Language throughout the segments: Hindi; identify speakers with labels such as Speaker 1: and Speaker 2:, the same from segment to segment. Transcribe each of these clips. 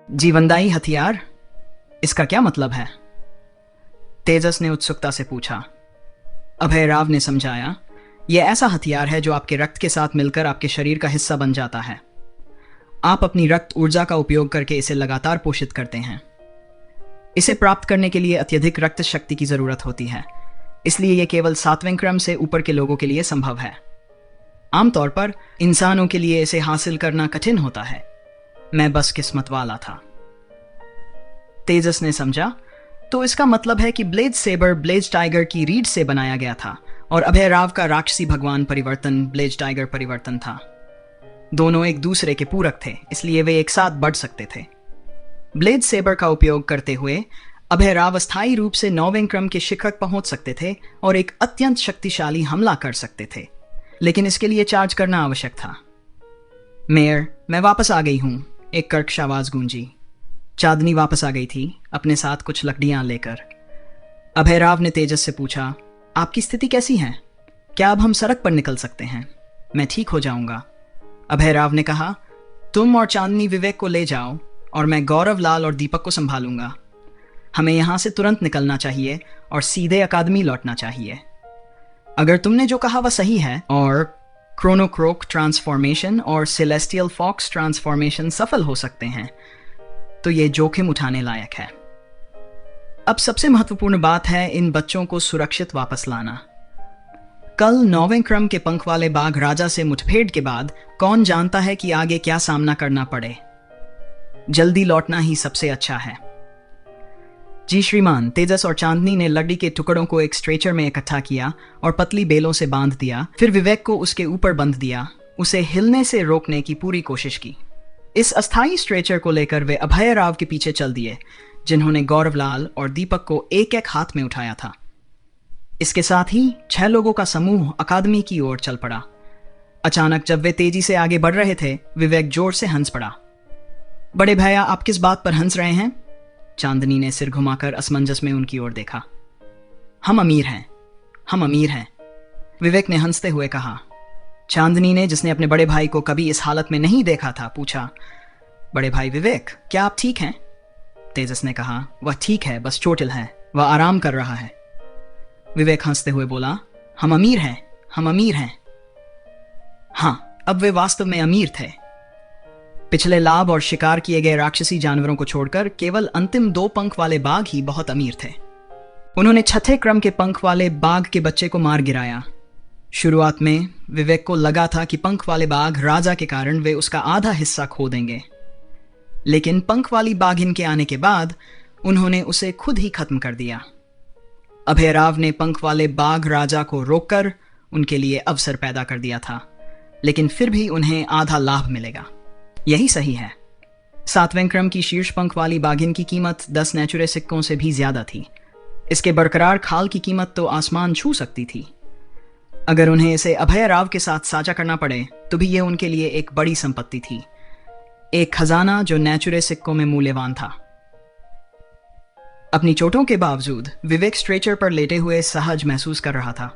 Speaker 1: जीवनदायी हथियार, इसका क्या मतलब है? तेजस ने उत्सुकता से पूछा। अभय राव ने समझाया, यह ऐसा हथियार है जो आपके रक्त के साथ मिलकर आपके शरीर का हिस्सा बन जाता है। आप अपनी रक्त ऊर्जा का उपयोग करके इसे लगातार पोषित करते हैं। इसे प्राप्त करने के लिए अत्यधिक रक्त शक्ति की जरूरत होती है, इसलिए यह केवल 7वें क्रम से ऊपर के लोगों के लिए संभव है। आमतौर पर इंसानों के लिए इसे हासिल करना कठिन होता है। मैं बस किस्मत वाला था। तेजस ने समझा, तो इसका मतलब है कि ब्लेज सेबर ब्लेज टाइगर की रीढ़ से बनाया गया था और अभय राव का राक्षसी भगवान परिवर्तन ब्लेज टाइगर परिवर्तन था। दोनों एक दूसरे के पूरक थे, इसलिए वे एक साथ बढ़ सकते थे। ब्लेज सेबर का उपयोग करते हुए अभय राव अस्थायी रूप से 9वें क्रम के शिखर पहुंच सकते थे और एक अत्यंत शक्तिशाली हमला कर सकते थे, लेकिन इसके लिए चार्ज करना आवश्यक था। मेयर, मैं वापस आ गई हूं, एक कर्कश आवाज गूंजी। चांदनी वापस आ गई थी, अपने साथ कुछ लकड़ियां लेकर। अभय राव ने तेजस से पूछा, आपकी स्थिति कैसी है? क्या अब हम सड़क पर निकल सकते हैं? मैं ठीक हो जाऊंगा। अभय राव ने कहा, तुम और चांदनी विवेक को ले जाओ और मैं गौरव लाल और दीपक को संभालूंगा। हमें यहां से तुरंत निकलना चाहिए और सीधे अकादमी लौटना चाहिए। अगर तुमने जो कहा वह सही है और क्रोनोक्रोक ट्रांसफॉर्मेशन और सेलेस्टियल फॉक्स ट्रांसफॉर्मेशन सफल हो सकते हैं, तो ये जोखिम उठाने लायक है। अब सबसे महत्वपूर्ण बात है इन बच्चों को सुरक्षित वापस लाना। कल 9वें क्रम के पंख वाले बाघ राजा से मुठभेड़ के बाद कौन जानता है कि आगे क्या सामना करना पड़े। जल्दी लौटना ही सबसे अच्छा है। जी श्रीमान। तेजस और चांदनी ने लकड़ी के टुकड़ों को एक स्ट्रेचर में इकट्ठा किया और पतली बेलों से बांध दिया। फिर विवेक को उसके ऊपर बंध दिया, उसे हिलने से रोकने की पूरी कोशिश की। इस अस्थायी स्ट्रेचर को लेकर वे अभय राव के पीछे चल दिए, जिन्होंने गौरवलाल और दीपक को एक एक हाथ में उठाया था। इसके साथ ही 6 लोगों का समूह अकादमी की ओर चल पड़ा। अचानक जब वे तेजी से आगे बढ़ रहे थे, विवेक जोर से हंस पड़ा। बड़े भैया, आप किस बात पर हंस रहे हैं? चांदनी ने सिर घुमाकर असमंजस में उनकी ओर देखा। हम अमीर हैं, हम अमीर हैं, विवेक ने हंसते हुए कहा। चांदनी ने, जिसने अपने बड़े भाई को कभी इस हालत में नहीं देखा था, पूछा, बड़े भाई विवेक, क्या आप ठीक हैं? तेजस ने कहा, वह ठीक है, बस चोटिल है, वह आराम कर रहा है। विवेक हंसते हुए बोला, हम अमीर हैं, हम अमीर हैं। हाँ, अब वे वास्तव में अमीर थे। पिछले लाभ और शिकार किए गए राक्षसी जानवरों को छोड़कर केवल अंतिम 2 पंख वाले बाघ ही बहुत अमीर थे। उन्होंने 6ठे क्रम के पंख वाले बाघ के बच्चे को मार गिराया। शुरुआत में विवेक को लगा था कि पंख वाले बाघ राजा के कारण वे उसका आधा हिस्सा खो देंगे, लेकिन पंख वाली बाघिन के आने के बाद उन्होंने उसे खुद ही खत्म कर दिया। अभय राव ने पंख वाले बाघ राजा को रोककर उनके लिए अवसर पैदा कर दिया था, लेकिन फिर भी उन्हें आधा लाभ मिलेगा। यही सही है। 7वें क्रम की शीर्ष पंख वाली बाघिन की कीमत 10 नेचुरे सिक्कों से भी ज्यादा थी। इसके बरकरार खाल की कीमत तो आसमान छू सकती थी। अगर उन्हें इसे अभय राव के साथ साझा करना पड़े तो भी यह उनके लिए एक बड़ी संपत्ति थी, एक खजाना जो नेचुरे सिक्कों में मूल्यवान था। अपनी चोटों के बावजूद विवेक स्ट्रेचर पर लेटे हुए सहज महसूस कर रहा था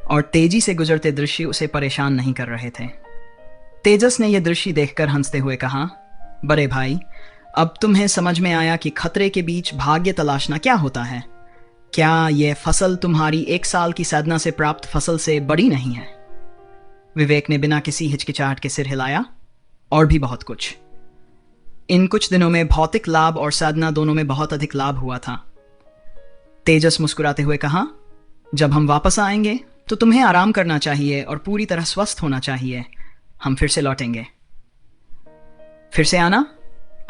Speaker 1: और तेजी से गुजरते दृश्य उसे परेशान नहीं कर रहे थे। तेजस ने यह दृश्य देखकर हंसते हुए कहा, बड़े भाई, अब तुम्हें समझ में आया कि खतरे के बीच भाग्य तलाशना क्या होता है। क्या यह फसल तुम्हारी 1 साल की साधना से प्राप्त फसल से बड़ी नहीं है? विवेक ने बिना किसी हिचकिचाहट के सिर हिलाया। और भी बहुत कुछ। इन कुछ दिनों में भौतिक लाभ और साधना दोनों में बहुत अधिक लाभ हुआ था। तेजस मुस्कुराते हुए कहा, जब हम वापस आएंगे तो तुम्हें आराम करना चाहिए और पूरी तरह स्वस्थ होना चाहिए। हम फिर से लौटेंगे। फिर से आना?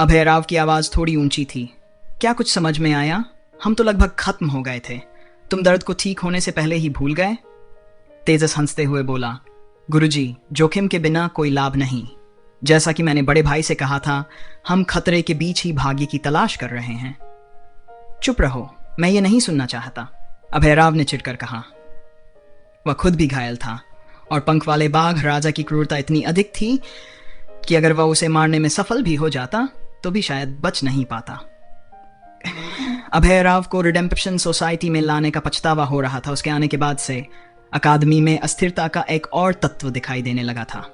Speaker 1: अभय राव की आवाज थोड़ी ऊंची थी। क्या कुछ समझ में आया? हम तो लगभग खत्म हो गए थे। तुम दर्द को ठीक होने से पहले ही भूल गए? तेजस हंसते हुए बोला, गुरुजी, जोखिम के बिना कोई लाभ नहीं। जैसा कि मैंने बड़े भाई से कहा था, हम खतरे के बीच ही भाग्य की तलाश कर रहे हैं। चुप रहो, मैं ये नहीं सुनना चाहता, अभय राव ने चिढ़कर कहा। वह खुद भी घायल था और पंख वाले बाघ राजा की क्रूरता इतनी अधिक थी कि अगर वह उसे मारने में सफल भी हो जाता तो भी शायद बच नहीं पाता। अभय राव को रिडेम्पशन सोसाइटी में लाने का पछतावा हो रहा था। उसके आने के बाद से अकादमी में अस्थिरता का एक और तत्व दिखाई देने लगा था।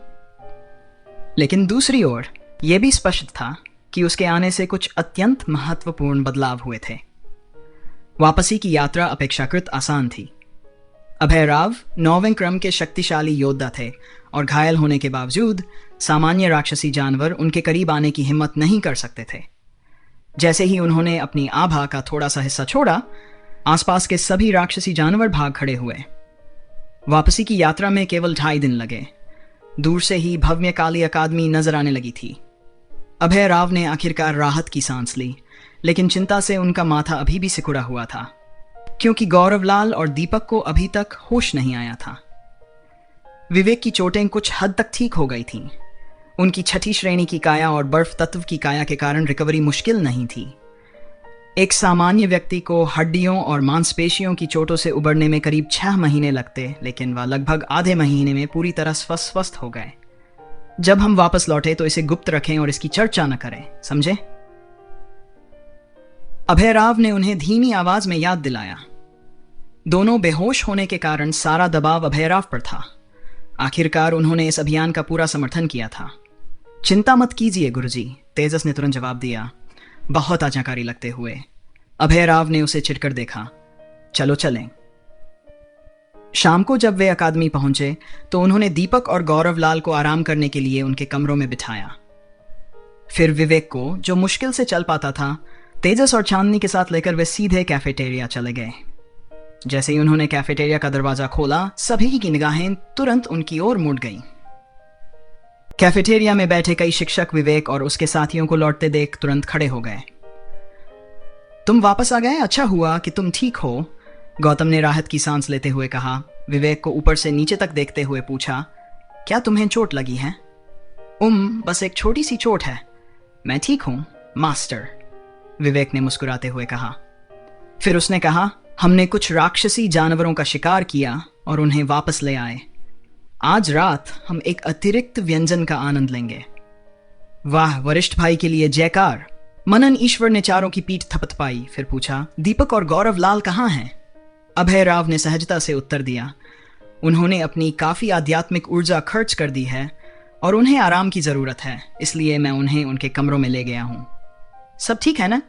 Speaker 1: लेकिन दूसरी ओर यह भी स्पष्ट था कि उसके आने से कुछ अत्यंत महत्वपूर्ण बदलाव हुए थे। वापसी की यात्रा अपेक्षाकृत आसान थी। अभय राव 9वें क्रम के शक्तिशाली योद्धा थे और घायल होने के बावजूद सामान्य राक्षसी जानवर उनके करीब आने की हिम्मत नहीं कर सकते थे। जैसे ही उन्होंने अपनी आभा का थोड़ा सा हिस्सा छोड़ा, आसपास के सभी राक्षसी जानवर भाग खड़े हुए। वापसी की यात्रा में केवल 2.5 दिन लगे। दूर से ही भव्य काली अकादमी नजर आने लगी थी। अभय राव ने आखिरकार राहत की सांस ली, लेकिन चिंता से उनका माथा अभी भी सिकुड़ा हुआ था, क्योंकि गौरवलाल और दीपक को अभी तक होश नहीं आया था। विवेक की चोटें कुछ हद तक ठीक हो गई थीं। उनकी 6ठी श्रेणी की काया और बर्फ तत्व की काया के कारण रिकवरी मुश्किल नहीं थी। एक सामान्य व्यक्ति को हड्डियों और मांसपेशियों की चोटों से उबरने में करीब 6 महीने लगते, लेकिन वह लगभग आधे महीने में पूरी तरह स्वस्थ हो गए। जब हम वापस लौटे तो इसे गुप्त रखें और इसकी चर्चा न करें, समझे? अभय राव ने उन्हें धीमी आवाज में याद दिलाया। दोनों बेहोश होने के कारण सारा दबाव अभय राव पर था। आखिरकार उन्होंने इस अभियान का पूरा समर्थन किया था। चिंता मत कीजिए गुरुजी, तेजस ने तुरंत जवाब दिया, बहुत आज्ञाकारी लगते हुए। अभय राव ने उसे चिढ़कर देखा। चलो चलें। शाम को जब वे अकादमी पहुंचे तो उन्होंने दीपक और गौरवलाल को आराम करने के लिए उनके कमरों में बिठाया। फिर विवेक को, जो मुश्किल से चल पाता था, तेजस और चांदनी के साथ लेकर वे सीधे कैफेटेरिया चले गए। जैसे ही उन्होंने कैफेटेरिया का दरवाजा खोला, सभी की निगाहें तुरंत उनकी ओर मुड़ गईं। कैफेटेरिया में बैठे कई शिक्षक विवेक और उसके साथियों को लौटते देख तुरंत खड़े हो गए। तुम वापस आ गए, अच्छा हुआ कि तुम ठीक हो, गौतम ने राहत की सांस लेते हुए कहा। विवेक को ऊपर से नीचे तक देखते हुए पूछा, क्या तुम्हें चोट लगी है? बस एक छोटी सी चोट है, मैं ठीक हूं मास्टर, विवेक ने मुस्कुराते हुए कहा। फिर उसने कहा, हमने कुछ राक्षसी जानवरों का शिकार किया और उन्हें वापस ले आए। आज रात हम एक अतिरिक्त व्यंजन का आनंद लेंगे। वाह, वरिष्ठ भाई के लिए जयकार। मनन ईश्वर ने चारों की पीठ थपथपाई, फिर पूछा, दीपक और गौरवलाल कहाँ हैं? अभय राव ने सहजता से उत्तर दिया, उन्होंने अपनी काफी आध्यात्मिक ऊर्जा खर्च कर दी है और उन्हें आराम की जरूरत है, इसलिए मैं उन्हें उनके कमरों में ले गया हूं। सब ठीक है ना?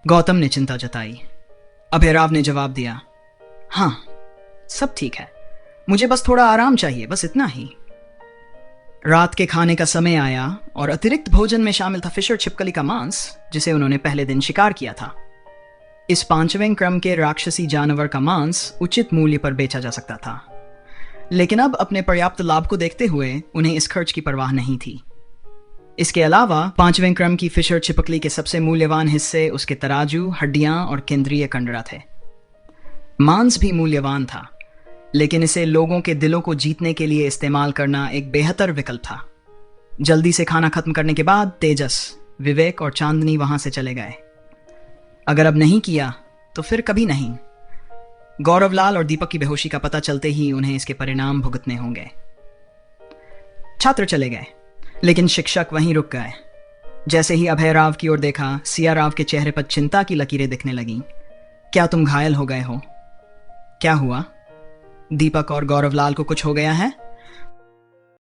Speaker 1: गौतम ने चिंता जताई। अभय राव ने जवाब दिया, हाँ सब ठीक है, मुझे बस थोड़ा आराम चाहिए, बस इतना ही। रात के खाने का समय आया और अतिरिक्त भोजन में शामिल था फिश और छिपकली का मांस, जिसे उन्होंने पहले दिन शिकार किया था। इस 5वें क्रम के राक्षसी जानवर का मांस उचित मूल्य पर बेचा जा सकता था, लेकिन अब अपने पर्याप्त लाभ को देखते हुए उन्हें इस खर्च की परवाह नहीं थी। इसके अलावा 5वें क्रम की फिश और छिपकली के सबसे मूल्यवान हिस्से उसके तराजू, हड्डियां और केंद्रीय कंडरा थे। मांस भी मूल्यवान था, लेकिन इसे लोगों के दिलों को जीतने के लिए इस्तेमाल करना एक बेहतर विकल्प था। जल्दी से खाना खत्म करने के बाद तेजस, विवेक और चांदनी वहां से चले गए। अगर अब नहीं किया तो फिर कभी नहीं। गौरवलाल और दीपक की बेहोशी का पता चलते ही उन्हें इसके परिणाम भुगतने होंगे। छात्र चले गए, लेकिन शिक्षक वहीं रुक गए। जैसे ही अभय राव की ओर देखा, सिया राव के चेहरे पर चिंता की लकीरें दिखने लगीं। क्या तुम घायल हो गए हो? क्या हुआ? दीपक और गौरवलाल को कुछ हो गया है?